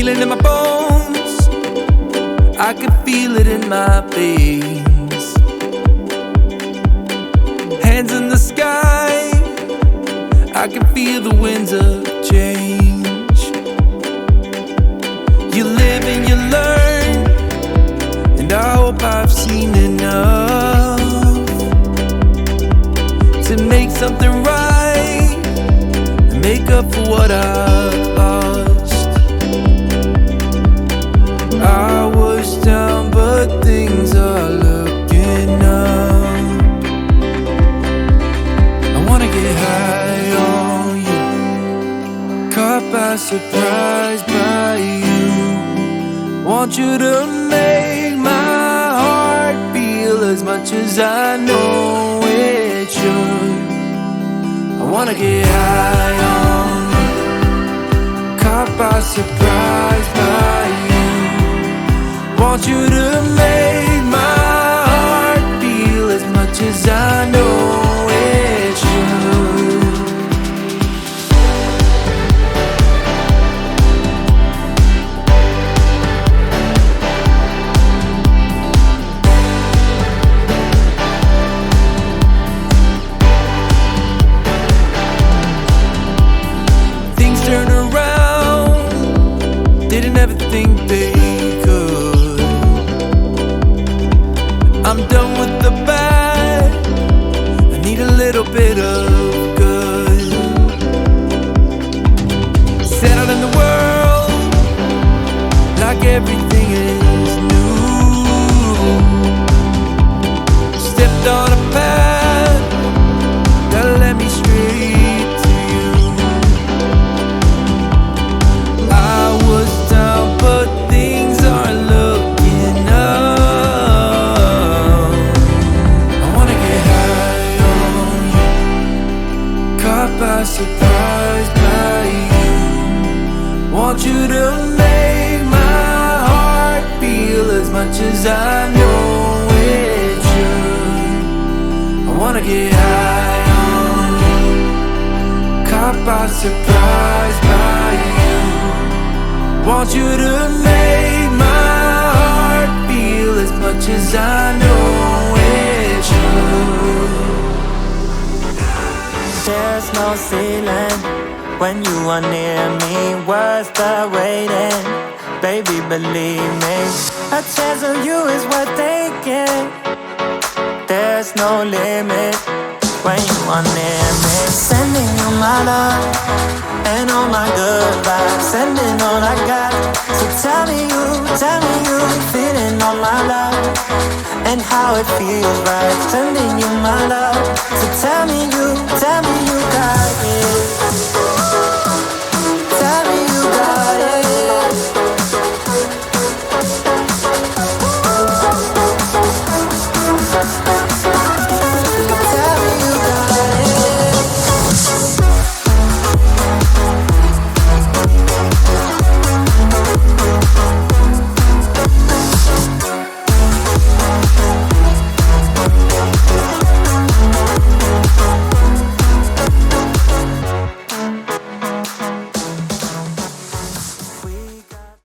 Feel it in my bones, I can feel it in my veins. Hands in the sky, I can feel the winds of change. You live and you learn, and I hope I've seen enough to make something right and make up for what I've lost. I was down, but things are looking up. I wanna get high on you, caught by surprise by you. Want you to make my heart feel as much as I know it should. I wanna get high on you, caught by surprise by you. Want you to make my heart feel as much as I know it should. Things turn around, didn't ever think they could. I'm done with the bad, I need a little bit of good. Settled in the world, like everything is new. Stepped on a path that led me straight to you. I was down, but things are looking up. By surprise by you. Want you to make my heart feel as much as I know it should. I wanna get high on you, caught by surprise by you. Want you to make my heart feel as much as I know it should. There's no ceiling when you are near me, worth the waiting. Baby, believe me, a chance of you is worth taking. There's no limit when you are near me. Sending you my love and all my good vibes, sending all I got. So tell me you feeling all my love and how it feels right. Sending you my love, so tell me you